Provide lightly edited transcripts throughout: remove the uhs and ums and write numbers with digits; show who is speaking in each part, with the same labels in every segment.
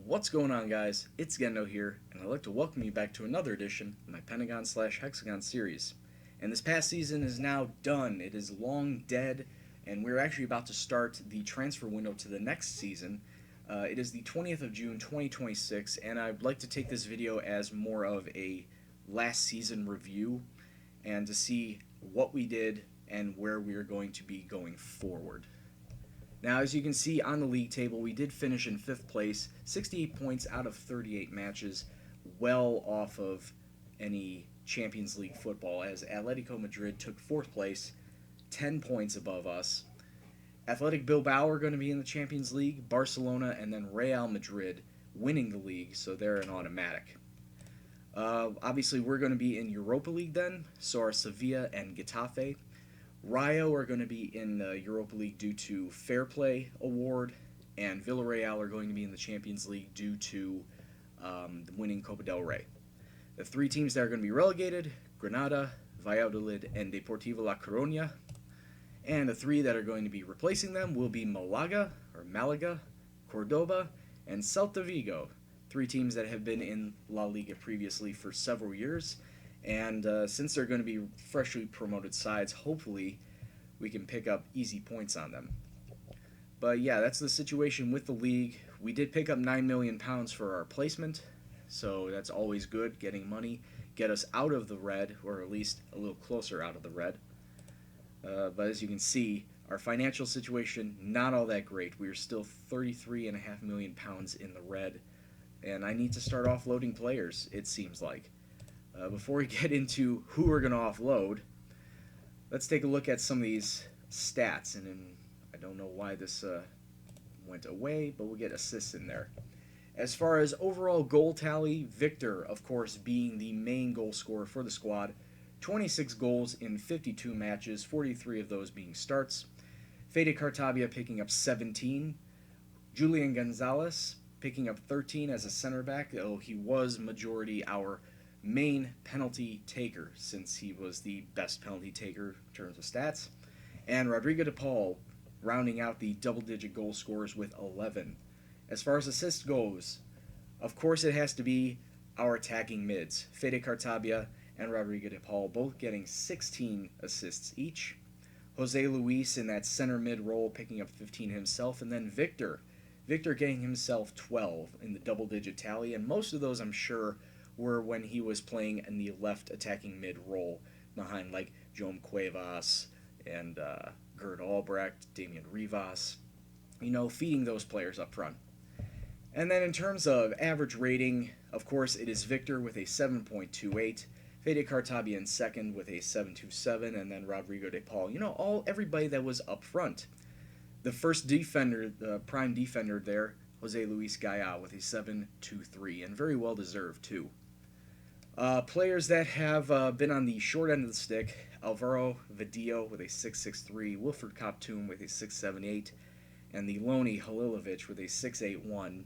Speaker 1: What's going on, guys? It's Gendo here, and I'd like to welcome you back to another edition of my Pentagon slash Hexagon series. And this past season is now done. It is long dead, and we're actually about to start the transfer window to the next season. It is the 20th of June, 2026, and I'd like to take this video as more of a last season review and to see what we did and where we are going to be going forward. Now, as you can see on the league table, we did finish in 5th place, 68 points out of 38 matches, well off of any Champions League football, as Atletico Madrid took 4th place, 10 points above us. Athletic Bilbao are going to be in the Champions League, Barcelona, and then Real Madrid winning the league, so they're an automatic. Obviously, we're going to be in Europa League then, so are Sevilla and Getafe. Rayo are going to be in the Europa League due to Fair Play Award, and Villarreal are going to be in the Champions League due to winning Copa del Rey. The 3 teams that are going to be relegated, Granada, Valladolid, and Deportivo La Coruña. And the 3 that are going to be replacing them will be Malaga, Cordoba, and Celta Vigo. 3 teams that have been in La Liga previously for several years. And since they're going to be freshly promoted sides, hopefully we can pick up easy points on them. But yeah, that's the situation with the league. We did pick up £9 million for our placement, so that's always good, getting money, get us out of the red, or at least a little closer out of the red. But as you can see, our financial situation, not all that great. We are still £33.5 million in the red, and I need to start offloading players, it seems like. Before we get into who we're going to offload, let's take a look at some of these stats. And I don't know why this went away, but we'll get assists in there. As far as overall goal tally, Victor, of course, being the main goal scorer for the squad. 26 goals in 52 matches, 43 of those being starts. Fede Cartabia picking up 17. Julian Gonzalez picking up 13 as a center back, though he was majority our main penalty taker, since he was the best penalty taker in terms of stats. And Rodrigo de Paul rounding out the double-digit goal scorers with 11. As far as assists goes, of course it has to be our attacking mids, Fede Cartabia and Rodrigo de Paul, both getting 16 assists each. Jose Luis in that center mid role picking up 15 himself, and then Victor getting himself 12 in the double-digit tally, and most of those, I'm sure, were when he was playing in the left attacking mid role behind like Joam Cuevas and Gerd Albrecht, Damian Rivas, feeding those players up front. And then in terms of average rating, of course, it is Victor with a 7.28, Fede Cartabia in second with a 7.27, and then Rodrigo de Paul. Everybody that was up front. The first defender, the prime defender there, Jose Luis Gaya with a 7.23, and very well deserved too. Players that have been on the short end of the stick, Alvaro Vadillo with a 6.63, Wilfred Koptoum with a 6.78, and the Loni Halilovic with a 6.81.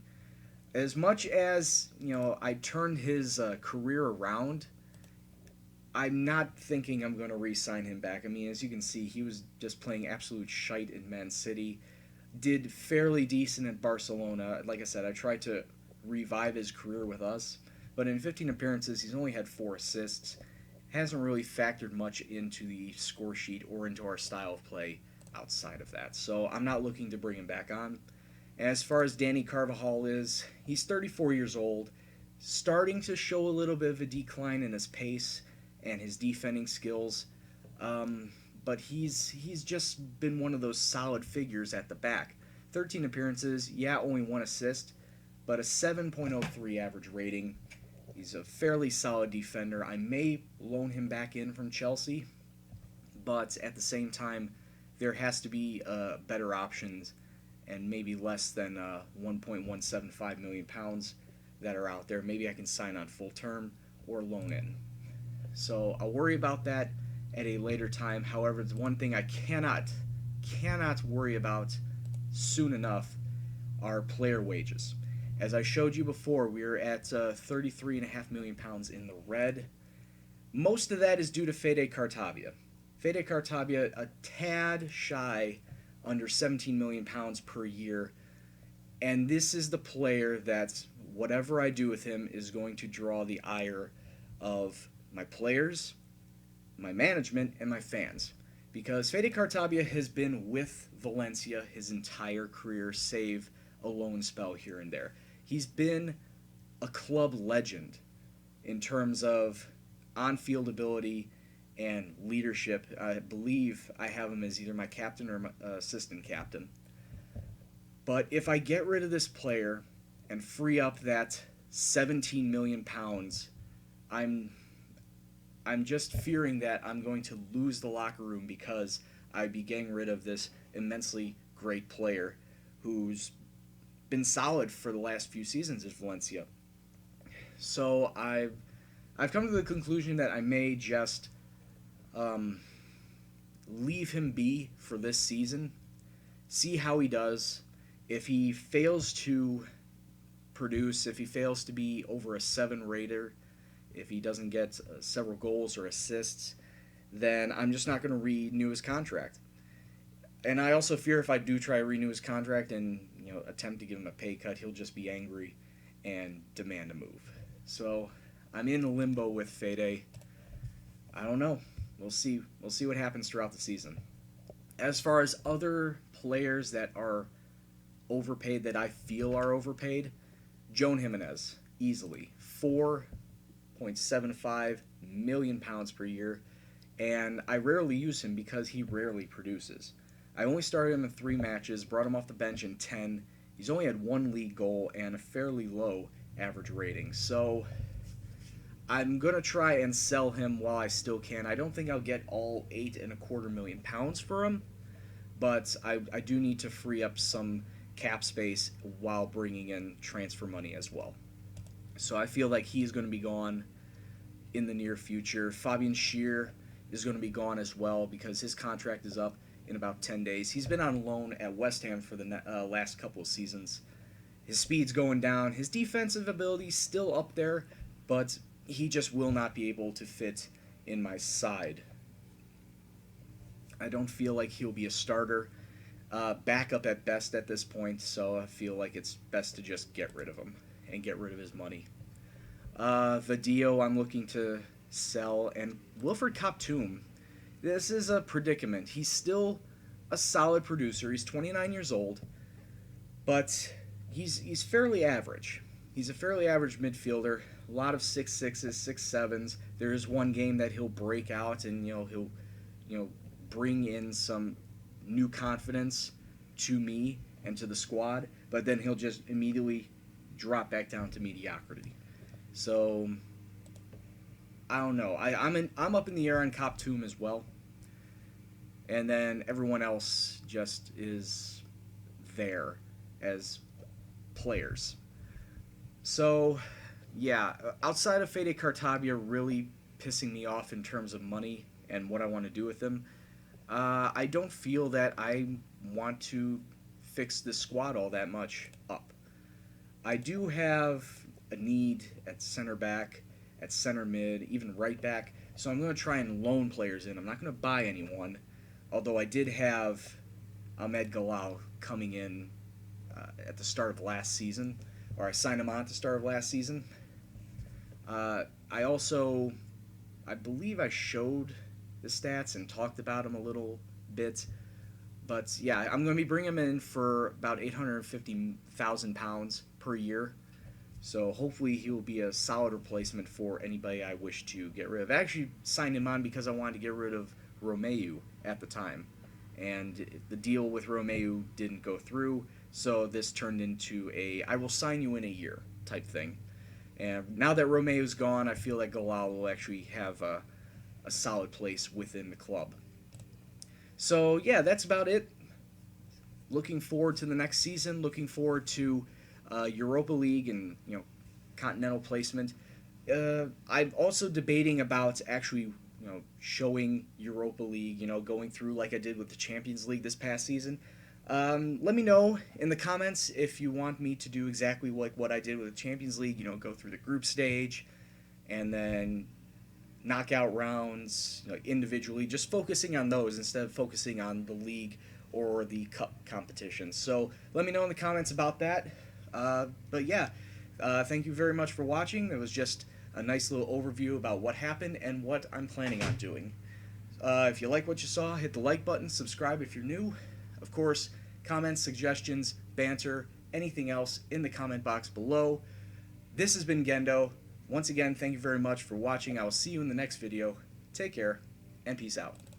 Speaker 1: As much as, I turned his career around, I'm not thinking I'm going to re-sign him back. I mean, as you can see, he was just playing absolute shite in Man City. Did fairly decent at Barcelona. Like I said, I tried to revive his career with us. But in 15 appearances, he's only had 4 assists. Hasn't really factored much into the score sheet or into our style of play outside of that. So I'm not looking to bring him back on. As far as Danny Carvajal is, he's 34 years old, starting to show a little bit of a decline in his pace and his defending skills. But he's just been one of those solid figures at the back. 13 appearances, only 1 assist, but a 7.03 average rating. He's a fairly solid defender. I may loan him back in from Chelsea, but at the same time, there has to be better options and maybe less than £1.175 million that are out there. Maybe I can sign on full term or loan in. So I'll worry about that at a later time. However, the one thing I cannot worry about soon enough are player wages. As I showed you before, we are at £33.5 million in the red. Most of that is due to Fede Cartabia. Fede Cartabia, a tad shy under £17 million per year. And this is the player that whatever I do with him is going to draw the ire of my players, my management, and my fans. Because Fede Cartabia has been with Valencia his entire career, save a loan spell here and there. He's been a club legend in terms of on field ability and leadership. I believe I have him as either my captain or my assistant captain. But if I get rid of this player and free up that 17 million pounds, I'm just fearing that I'm going to lose the locker room because I'd be getting rid of this immensely great player who's been solid for the last few seasons at Valencia. So I've come to the conclusion that I may just leave him be for this season, see how he does. If he fails to produce, if he fails to be over a 7 rater, if he doesn't get several goals or assists, then I'm just not going to renew his contract. And I also fear if I do try to renew his contract and attempt to give him a pay cut, he'll just be angry and demand a move. So I'm in limbo with Fede. I don't know. We'll see. We'll see what happens throughout the season. As far as other players that are overpaid, that I feel are overpaid, Joan Jimenez, easily. 4.75 million pounds per year. And I rarely use him because he rarely produces. I only started him in 3 matches, brought him off the bench in 10. He's only had 1 league goal and a fairly low average rating. So I'm going to try and sell him while I still can. I don't think I'll get all 8.25 million pounds for him, but I do need to free up some cap space while bringing in transfer money as well. So I feel like he's going to be gone in the near future. Fabian Scheer is going to be gone as well because his contract is up in about 10 days. He's been on loan at West Ham for the last couple of seasons. His speed's going down. His defensive ability's still up there, but he just will not be able to fit in my side. I don't feel like he'll be a starter. Backup at best at this point, so I feel like it's best to just get rid of him and get rid of his money. Vadillo I'm looking to sell, and Wilfred Koptum. This is a predicament. He's still a solid producer. He's 29 years old, but he's fairly average. He's a fairly average midfielder. A lot of 6'6s, 6'7s. There is one game that he'll break out and he'll bring in some new confidence to me and to the squad, but then he'll just immediately drop back down to mediocrity. So I don't know. I'm up in the air on Koptum as well. And then everyone else just is there as players. So, yeah, outside of Fede Cartabia really pissing me off in terms of money and what I want to do with him, I don't feel that I want to fix this squad all that much up. I do have a need at center back, at center mid, even right back, so I'm going to try and loan players in. I'm not going to buy anyone, although I did have Ahmed Galal coming in at the start of last season, or I signed him on at the start of last season. I believe I showed the stats and talked about him a little bit, but yeah, I'm going to be bringing him in for about 850,000 pounds per year. So hopefully he will be a solid replacement for anybody I wish to get rid of. I actually signed him on because I wanted to get rid of Romeu at the time, and the deal with Romeu didn't go through, so this turned into a I will sign you in a year type thing. And now that Romeu's gone, I feel like Galal will actually have a solid place within the club. So yeah, that's about it. Looking forward to the next season. Looking forward to Europa League and continental placement. I'm also debating about actually showing Europa League. Going through like I did with the Champions League this past season. Let me know in the comments if you want me to do exactly like what I did with the Champions League. Go through the group stage and then knockout rounds individually, just focusing on those instead of focusing on the league or the cup competition. So let me know in the comments about that. But yeah, thank you very much for watching. It was just a nice little overview about what happened and what I'm planning on doing. If you like what you saw, hit the like button, subscribe if you're new. Of course, comments, suggestions, banter, anything else in the comment box below. This has been Gendo. Once again, thank you very much for watching. I will see you in the next video. Take care, and peace out.